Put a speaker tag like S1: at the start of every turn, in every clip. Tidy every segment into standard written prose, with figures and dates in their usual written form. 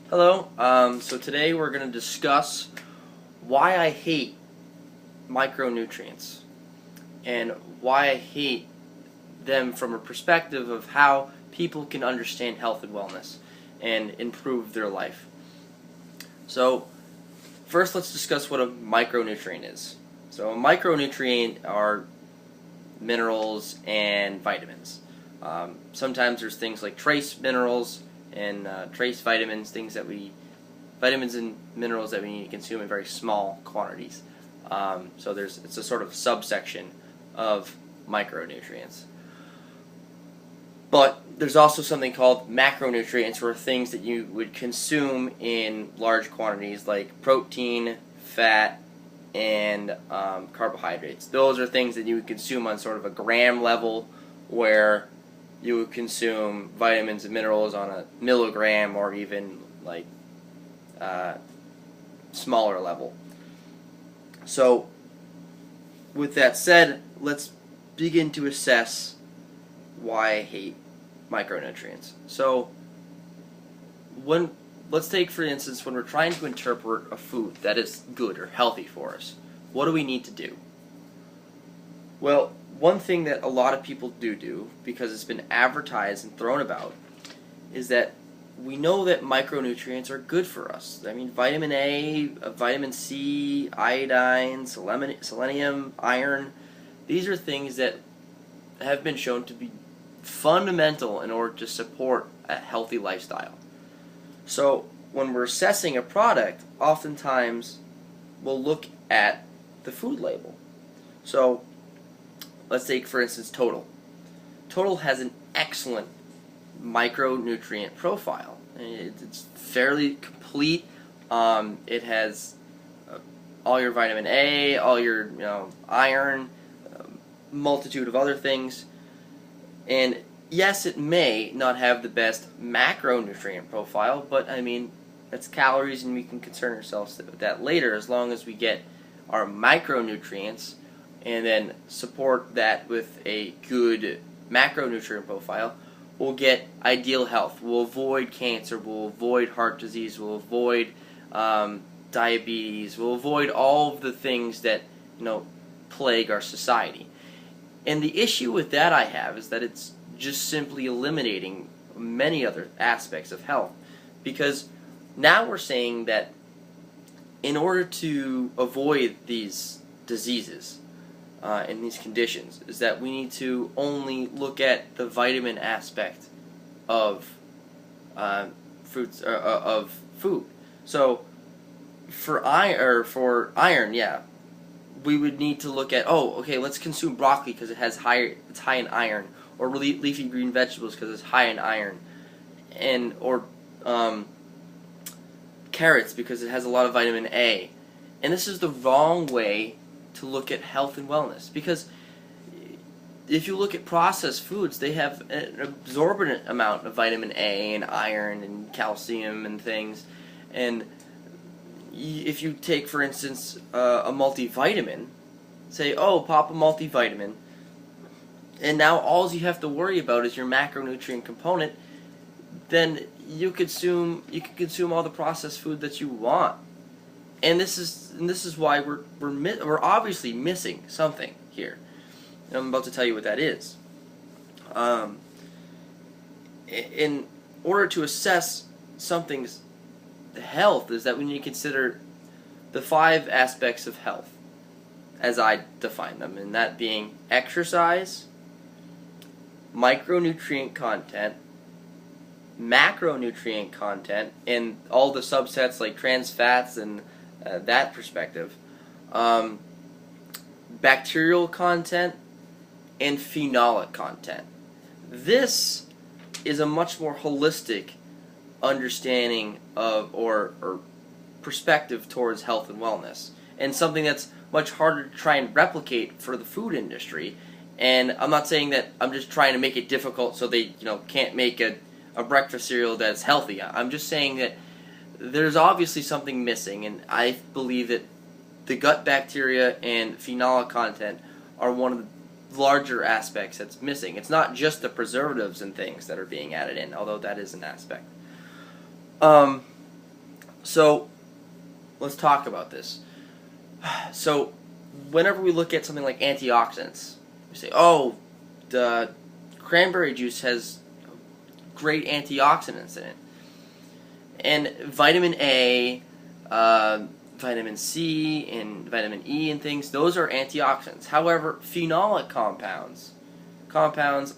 S1: Hello, so today we're going to discuss why I hate micronutrients and why I hate them from a perspective of how people can understand health and wellness and improve their life. So first let's discuss what a micronutrient is. So a micronutrient are minerals and vitamins. Sometimes there's things like trace minerals and trace vitamins, vitamins and minerals that we need to consume in very small quantities. So it's a sort of subsection of micronutrients. But there's also something called macronutrients, or things that you would consume in large quantities, like protein, fat, and carbohydrates. Those are things that you would consume on sort of a gram level, where you would consume vitamins and minerals on a milligram or even like smaller level. So with that said, let's begin to assess why I hate micronutrients. So let's take for instance, when we're trying to interpret a food that is good or healthy for us, what do we need to do? Well, one thing that a lot of people do, because it's been advertised and thrown about, is that we know that micronutrients are good for us. I mean, vitamin A, vitamin C, iodine, selenium, iron, these are things that have been shown to be fundamental in order to support a healthy lifestyle. So when we're assessing a product, oftentimes we'll look at the food label. So let's take, for instance, Total. Total has an excellent micronutrient profile. It's fairly complete. It has all your vitamin A, all your iron, multitude of other things. And yes, it may not have the best macronutrient profile, but I mean, that's calories, and we can concern ourselves with that later, as long as we get our micronutrients and then support that with a good macronutrient profile, we'll get ideal health. We'll avoid cancer, we'll avoid heart disease, we'll avoid diabetes, we'll avoid all of the things that plague our society. And the issue with that I have is that it's just simply eliminating many other aspects of health, because now we're saying that in order to avoid these diseases and these conditions, is that we need to only look at the vitamin aspect of fruits of food. So for iron, yeah, we would need to look at, let's consume broccoli because it's high in iron, or leafy green vegetables because it's high in iron, or carrots because it has a lot of vitamin A. And this is the wrong way to look at health and wellness, because if you look at processed foods, they have an absorbent amount of vitamin A and iron and calcium and things. And if you take, for instance, a multivitamin, say, pop a multivitamin, and now all you have to worry about is your macronutrient component, then you could consume all the processed food that you want. And this is why we're obviously missing something here. And I'm about to tell you what that is. In order to assess something's health, is that we need to consider the 5 aspects of health as I define them, and that being exercise, micronutrient content, macronutrient content, and all the subsets like trans fats and that perspective, bacterial content, and phenolic content. This is a much more holistic understanding of or perspective towards health and wellness, and something that's much harder to try and replicate for the food industry. And I'm not saying that I'm just trying to make it difficult so they can't make a breakfast cereal that's healthy. I'm just saying that there's obviously something missing, and I believe that the gut bacteria and phenolic content are one of the larger aspects that's missing. It's not just the preservatives and things that are being added in, although that is an aspect. So let's talk about this. So whenever we look at something like antioxidants, we say, oh, the cranberry juice has great antioxidants in it. And vitamin A, vitamin C, and vitamin E and things, those are antioxidants. However, phenolic compounds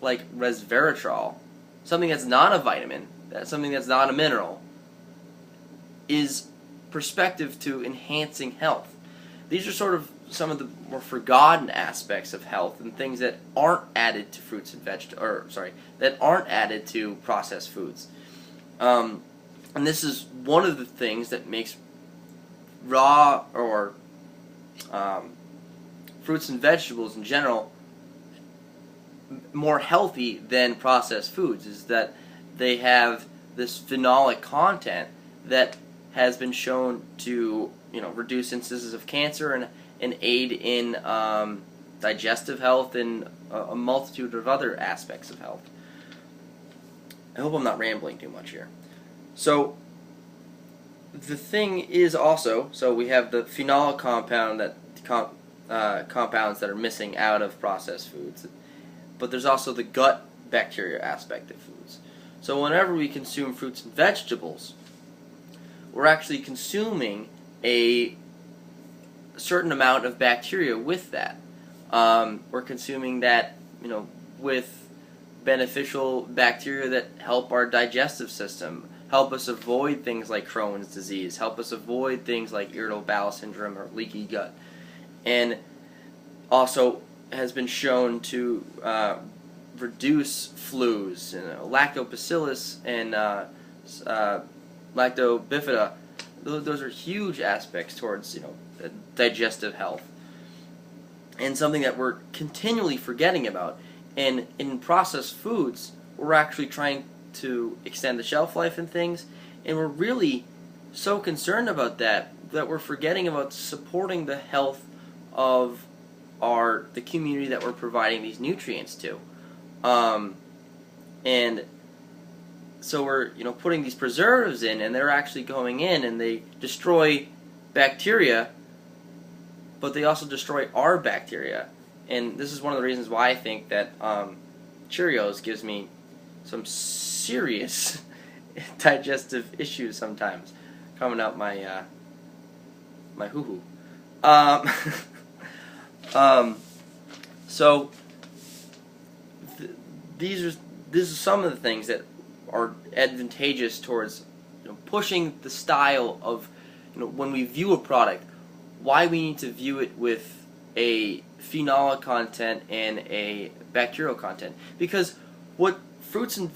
S1: like resveratrol, something that's not a vitamin, something that's not a mineral, is perspective to enhancing health. These are sort of some of the more forgotten aspects of health and things that aren't added to fruits and that aren't added to processed foods. And this is one of the things that makes raw or fruits and vegetables in general more healthy than processed foods, is that they have this phenolic content that has been shown to reduce instances of cancer and aid in digestive health and a multitude of other aspects of health. I hope I'm not rambling too much here. So the thing is also, so we have the phenolic compound compounds that are missing out of processed foods, but there's also the gut bacteria aspect of foods. So whenever we consume fruits and vegetables, we're actually consuming a certain amount of bacteria with that. We're consuming that, with beneficial bacteria that help our digestive system, help us avoid things like Crohn's disease, help us avoid things like irritable bowel syndrome or leaky gut, and also has been shown to reduce flus and lactobacillus and lactobifida. Those are huge aspects towards digestive health, and something that we're continually forgetting about. And in processed foods, we're actually trying to extend the shelf life and things, and we're really so concerned about that we're forgetting about supporting the health of the community that we're providing these nutrients to. And so we're putting these preservatives in, and they're actually going in and they destroy bacteria, but they also destroy our bacteria. And this is one of the reasons why I think that Cheerios gives me some serious digestive issues sometimes coming out my my hoo-hoo. So these are some of the things that are advantageous towards pushing the style of when we view a product, why we need to view it with a phenolic content and a bacterial content. Because what fruits and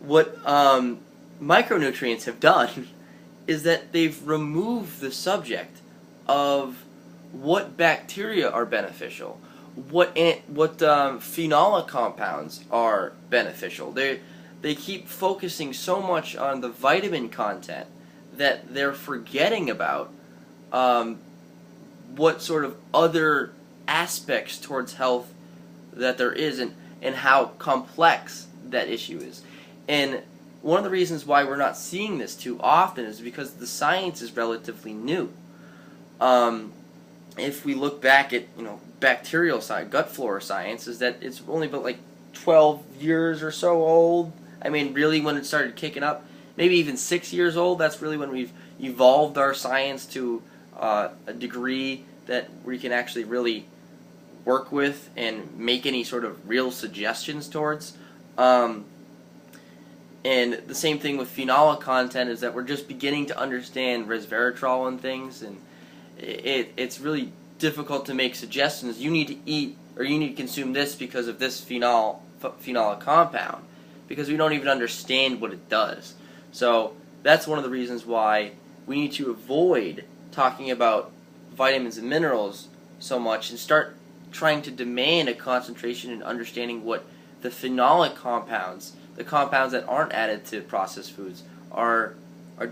S1: what micronutrients have done is that they've removed the subject of what bacteria are beneficial, what phenolic compounds are beneficial. They keep focusing so much on the vitamin content that they're forgetting about what sort of other aspects towards health that there is, and how complex that issue is. And one of the reasons why we're not seeing this too often is because the science is relatively new. If we look back at bacterial science, gut flora science, is that it's only about like 12 years or so old. I mean, really, when it started kicking up, maybe even 6 years old. That's really when we've evolved our science to a degree that we can actually really work with and make any sort of real suggestions towards. And the same thing with phenolic content, is that we're just beginning to understand resveratrol and things, and it's really difficult to make suggestions. You need to eat or you need to consume this because of this phenolic compound, because we don't even understand what it does. So that's one of the reasons why we need to avoid talking about vitamins and minerals so much and start trying to demand a concentration and understanding what the phenolic compounds, the compounds that aren't added to processed foods, are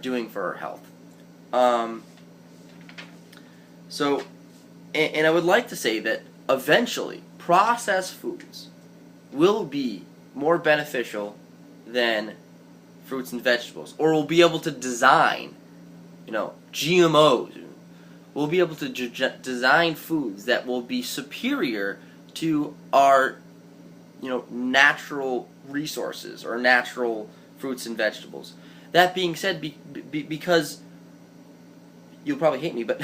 S1: doing for our health. And I would like to say that eventually processed foods will be more beneficial than fruits and vegetables, or we'll be able to design, GMOs. We'll be able to design foods that will be superior to our, natural resources or natural fruits and vegetables. That being said, because you'll probably hate me, but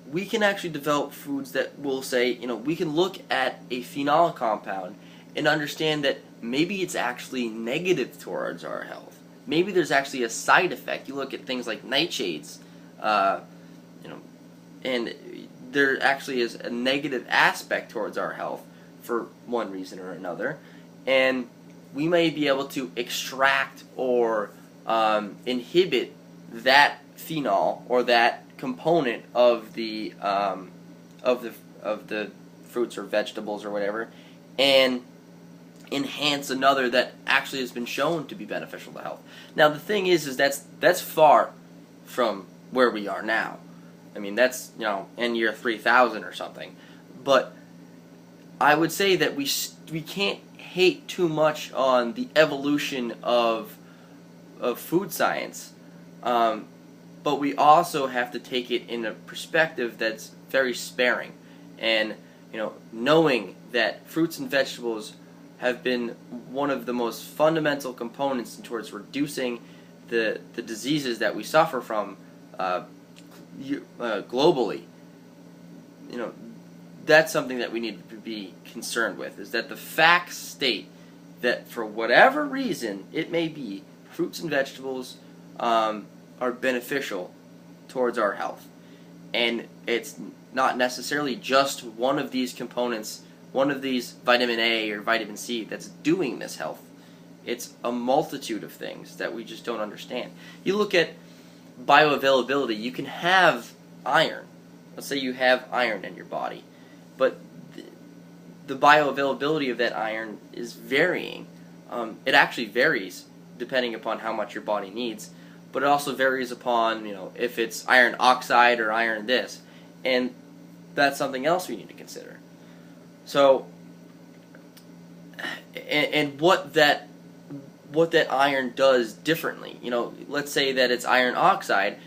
S1: we can actually develop foods that will say, we can look at a phenol compound and understand that maybe it's actually negative towards our health. Maybe there's actually a side effect. You look at things like nightshades, and there actually is a negative aspect towards our health for one reason or another, and we may be able to extract or inhibit that phenol or that component of the fruits or vegetables or whatever, and enhance another that actually has been shown to be beneficial to health. Now the thing is that's far from where we are now. I mean, that's in year 3000 or something. But I would say that we can't hate too much on the evolution of food science, but we also have to take it in a perspective that's very sparing, and knowing that fruits and vegetables have been one of the most fundamental components towards reducing the diseases that we suffer from globally. That's something that we need to be concerned with, is that the facts state that for whatever reason it may be, fruits and vegetables are beneficial towards our health. And it's not necessarily just one of these components, one of these vitamin A or vitamin C that's doing this health. It's a multitude of things that we just don't understand. You look at bioavailability. You can have iron. Let's say you have iron in your body, but the bioavailability of that iron is varying. It actually varies depending upon how much your body needs, but it also varies upon, if it's iron oxide or iron this, and that's something else we need to consider. So, and what that iron does differently. Let's say that it's iron oxide.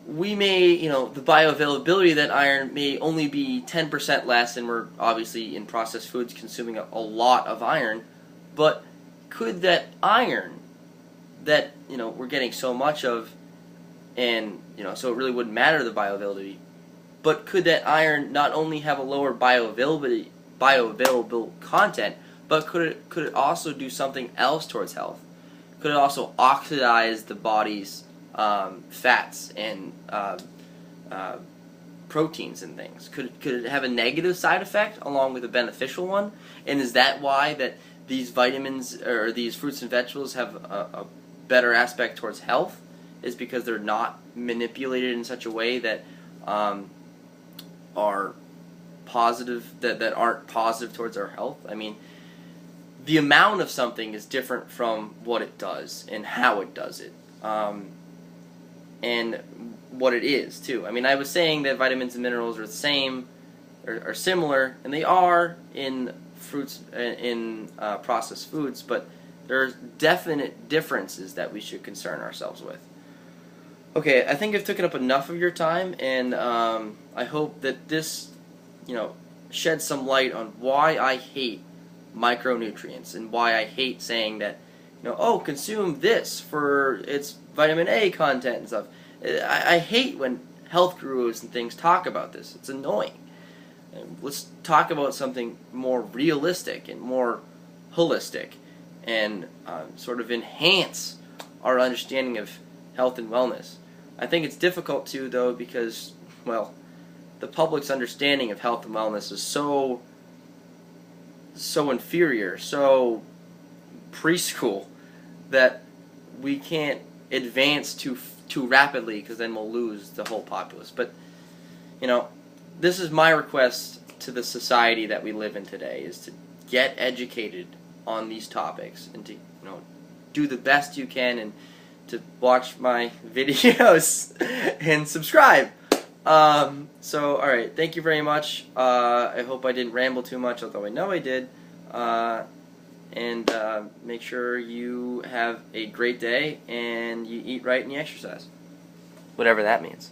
S1: We may, the bioavailability of that iron may only be 10% less, and we're obviously in processed foods consuming a lot of iron, but could that iron that, we're getting so much of, and, so it really wouldn't matter the bioavailability, but could that iron not only have a lower bioavailable content, but could it also do something else towards health? Could it also oxidize the body's fats and proteins and things? Could it have a negative side effect along with a beneficial one? And is that why that these vitamins or these fruits and vegetables have a better aspect towards health? Is because they're not manipulated in such a way that are positive, that aren't positive towards our health? I mean, the amount of something is different from what it does and how it does it, and what it is too. I mean, I was saying that vitamins and minerals are the same, or similar, and they are in fruits, in processed foods, but there are definite differences that we should concern ourselves with. Okay, I think I've taken up enough of your time, and I hope that this, sheds some light on why I hate micronutrients and why I hate saying that, consume this for its vitamin A content and stuff. I hate when health gurus and things talk about this. It's annoying. Let's talk about something more realistic and more holistic, and sort of enhance our understanding of health and wellness. I think it's difficult too, though, because, well, the public's understanding of health and wellness is so inferior, so preschool, that we can't advance too rapidly, because then we'll lose the whole populace. But, this is my request to the society that we live in today, is to get educated on these topics, and to, do the best you can, and to watch my videos and subscribe. So, alright, thank you very much. I hope I didn't ramble too much, although I know I did. and make sure you have a great day and you eat right and you exercise. Whatever that means.